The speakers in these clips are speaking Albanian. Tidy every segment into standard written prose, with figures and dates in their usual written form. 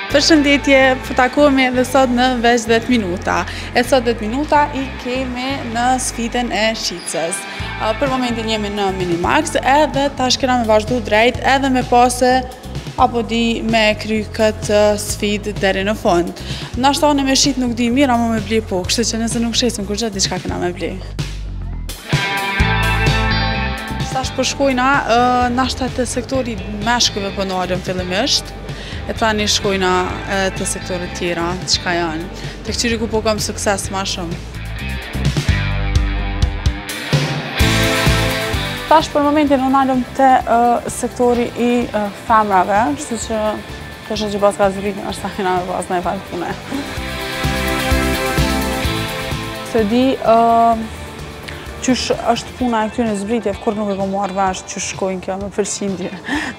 Përshëndetje, takohemi edhe sot në veç 10 minuta. E sot 10 minuta i kemi në sfidën e shicës. Për momentin jemi në Minimax edhe tash kena me vazhdu drejt edhe me pase apo di me kry këtë sfidë deri në fund. Nashta unë me shit nuk di mirë, ama me bli po, kështu që nëse nuk shesim kur gjatë diçka kena me bli. Tash përshkojna, nashta të sektori meshkujve po nërëm fillimisht. E tani shkojna të sektorit tjera, qka janë. Të këqyri ku po kam sukses ma shumë. Tash për momentin unë alëm të sektori i femrave, kështu që kështë që pas ka zbritin, është ta kena me pas në e falë pune. Se di, qysh është puna e këtyre zbritjeve, kur nuk e kom marrë vesh qysh shkojnë kjo me përqindje.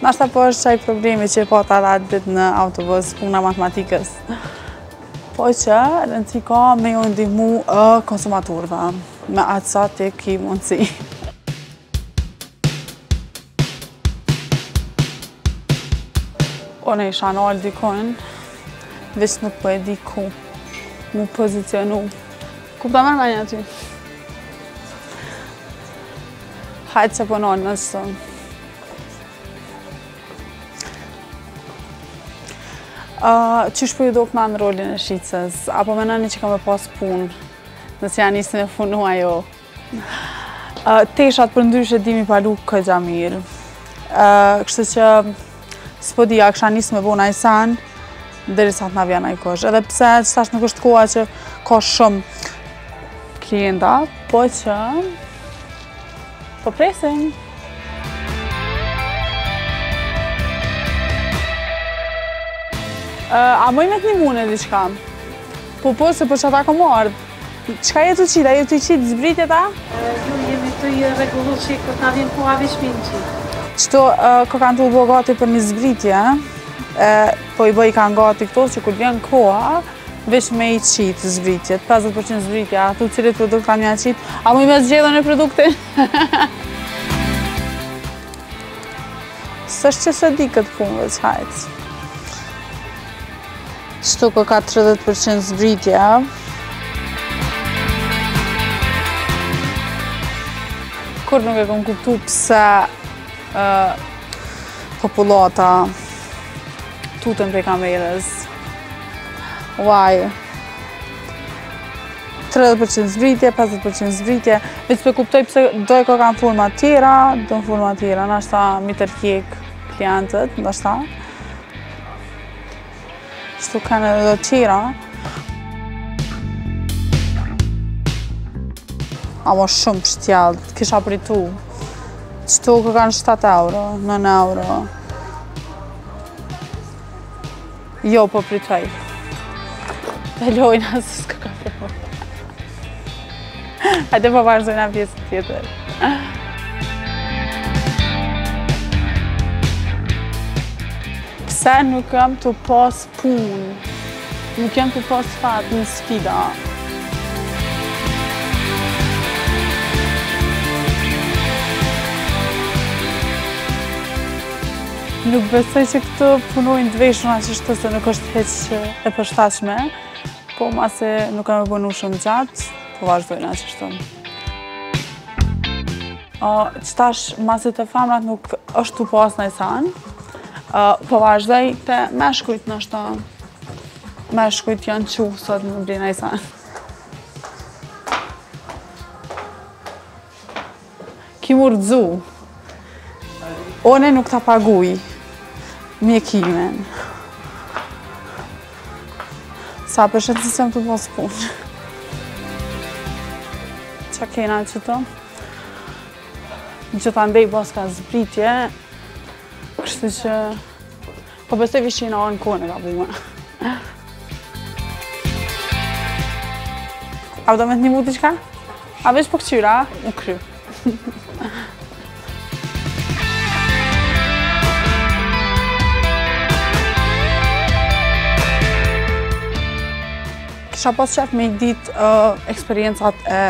Nashta po është qaj problemi që e pata atë ditë në autobus, puna matematikës. Po që rëndësi ka me ju ndihmu konsumatorëve, me atë sa të ki mundësi. One isha në alë dikojnë, veç nuk po e di ku, mu pozicionu. Ku pa mërë me një aty? Hajtë që pënonë në qëtëm. Qysh po ju do këna në rolin e shicës? Apo menani që ka me pas punë, nëse janë njësë me punu ajo. Teshat për ndryshe dimi palu këgja mirë. Kështë që s'po dija kësha njësë me bona i sanë, dheri sa të na vjena i kosh. Edhe pse qëtash nuk është koha që ka shumë klienta, po që po presim. A moj me të një mune diqka? Po se për që ata ko mardë. Qka jetu qita? Jetu i qitë zbritje ta? Ju jemi të i regullu që këtë na vjen po avi shpinë qitë. Qëto ko kanë të u bo gati për një zbritje, po i bëj kanë gati këto që kur vjen koha, veç me i qitë zbritjet, 50% zbritja, atu cilit produkt kanë mja qitë, a mu i me zgjedhën e produktin? Sështë që se di këtë punë, veç hajtë. Qëto ko ka 30% zbritja. Kur nuk e kom kuptu pëse populata tutën prej kamerës. Why? 30% zbritje, 50% zbritje, veç për kuptoj pëse dojë ko kanë forma tjera, do në forma tjera, nashta mi tërkjek klientët, nashta. Qëtu kanë edhe do tjera. Amo shumë pështjallë, kisha pritu. Qëtu ko kanë 7 euro, 9 euro. Jo, po pritoj. Të lojna se s'ka ka përmo. Hajde po vazhdojna pjesë tjetër. Pse nuk jam të pas punë, nuk jam të pas fatë në sfida. Nuk besoj që këtë punojnë dveshuna që shtë se nuk është heq e përshtashme, po mase nuk kam e bënu shumë gjatë, po vazhdojna që shtë. Qëtash masit e femrat nuk është të pas në i sanë, po vazhdoj të meshkujt në shtë. Meshkujt janë që sot në blina i sanë. Ki murdzu. One nuk ta paguj mjekimin. Sa përshet si sem të pos punë. Qa kena qëto? Në që ta ndej bas ka zbritje, kështë që po besoj vishina o në kone ka bume. A do me të një muti qka? A veç po këqyra, u kry. Kisha pas qef me i dit eksperiencat e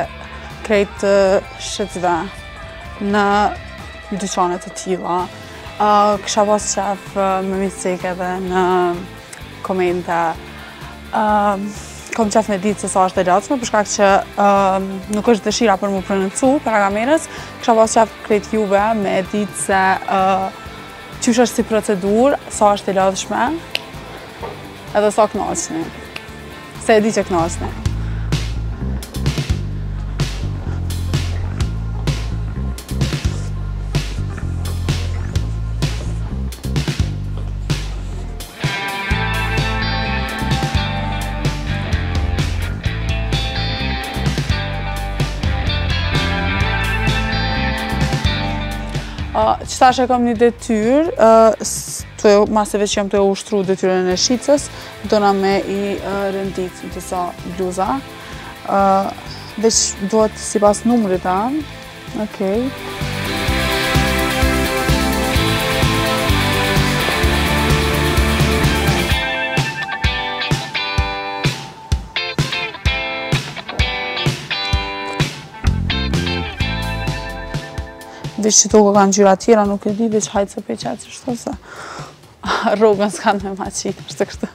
krejt shqecve në dyqanet të tilla. Kisha pas qef me micek edhe në komente. Kom qef me ditë se sa është e lotshme, për shkak që nuk është dëshira për mu pronëcu para kamerës, kisha pas qef krejt juve me ditë se qysh është si procedurë, sa është e lotshme, edhe sa knaqni. Se e di që knaqni. Qëtash e kam një detyrë, maseve që jam të ushtru detyrën e shicës, dona me i rëndit në të sa bluza. Veç duhet si pas numrit ta. Okej. Veç që toka kanë gjyra tjera, nuk e di, veç hajtë se peqet që shto se rrugën s'kanë me maqinë, është të kështë.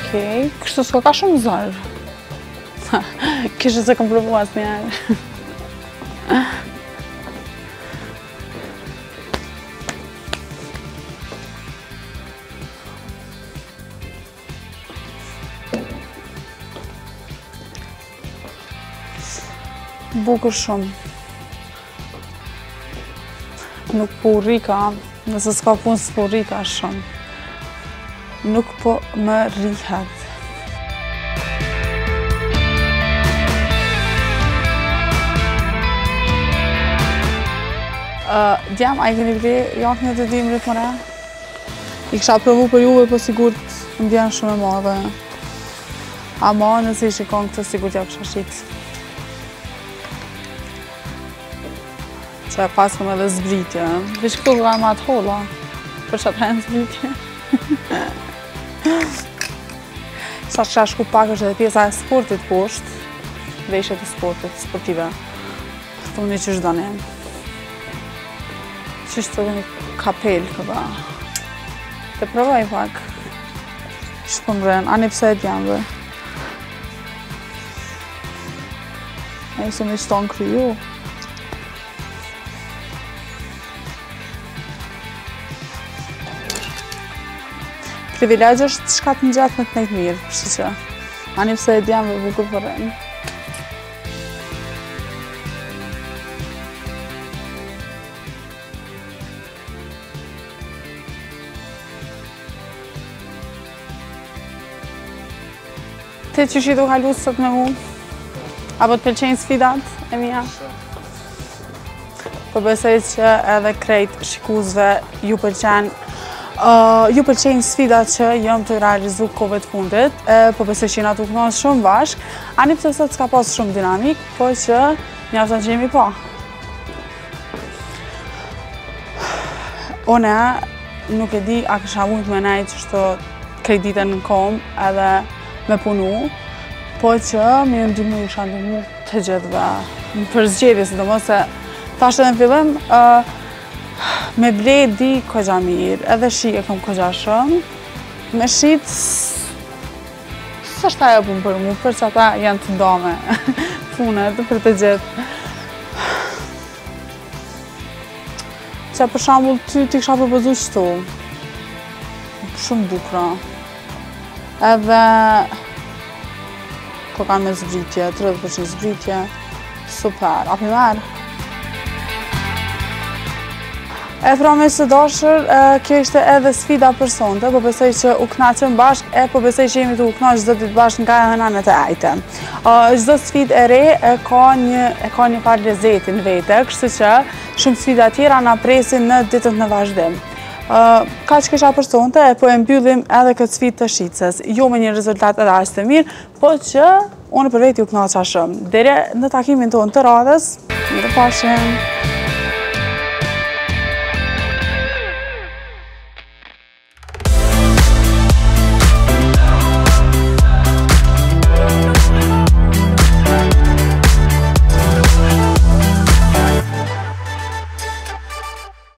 Okej, kështu s'ka ka shumë zërë. Kishë se kom provu asë njerë. Bukur shumë. Nuk po rrika, nëse s'ka punë s'po rrika shumë. Nuk po më rrihet. Djem, a i keni vre jakën e të dimrit mëre? I kësha provu për juve, po sigurt më vjen shumë e madhe. Ama nëse i shikon këtë, sigurt ja kësha shqitë. Që pas këm edhe zbritje. Veç këtu ka ma të holla, për që të rejnë zbritje. Sa që shku pak është edhe pjesa e sportit poshtë, veshjet e sportit, sportive. Këtu një qysh dane. Qysh të një kapel këta. Të provoj pak. Shpëmren, ani pse e t'jam dhe. E se me qëton kryu. Privilegjë është shkat në gjatë me të nejtë mirë, kështu që ani pse e djam dhe bukur përrejnë. Te që shi du halu sot me mu? Apo të pëlqenjë sfidat e mija? Po besoj që edhe krejt shikuzve ju pëlqenjë sfidat që jam të realizu kohëve të fundit, po besoj që jena të kënaqur shumë bashk, ani pse sot s'ka pas shumë dinamik, po që mjafton që jemi pa. One, nuk e di a kisha mujt me nejt që shto krejt ditën në kom edhe me punu, po që me jë ndihmu isha ndihmu të gjithve. Për zgjedhje, sidomos se tash edhe në fillim, me ble di kogja mirë, edhe shi e kom kogja shumë. Me shit, s'është ajo punë për mu, për që ata janë të ndome punët për të gjithë. Që për shambull ty t'i kisha përpozu qëtu, shumë bukra. Edhe ko kanë me zbritje, 30% zbritje, super, api merë. E pra me së dashër, kjo ishte edhe sfida për sonte, po besoj që u knaqëm bashk, po besoj që jemi të u knaq çdo ditë bashk nga hënanet e ajte. Çdo sfidë e re ka një par lezetin vete, kështu që shumë sfida tjera na presin në ditët në vazhdim. Kaq kisha për sonte, po e mbyllim edhe këtë sfidë të shicës. Jo me një rezultat edhe aq të mirë, po që unë për veti u knaqa shumë. Deri në takimin tonë të radhës, mirëpafshim.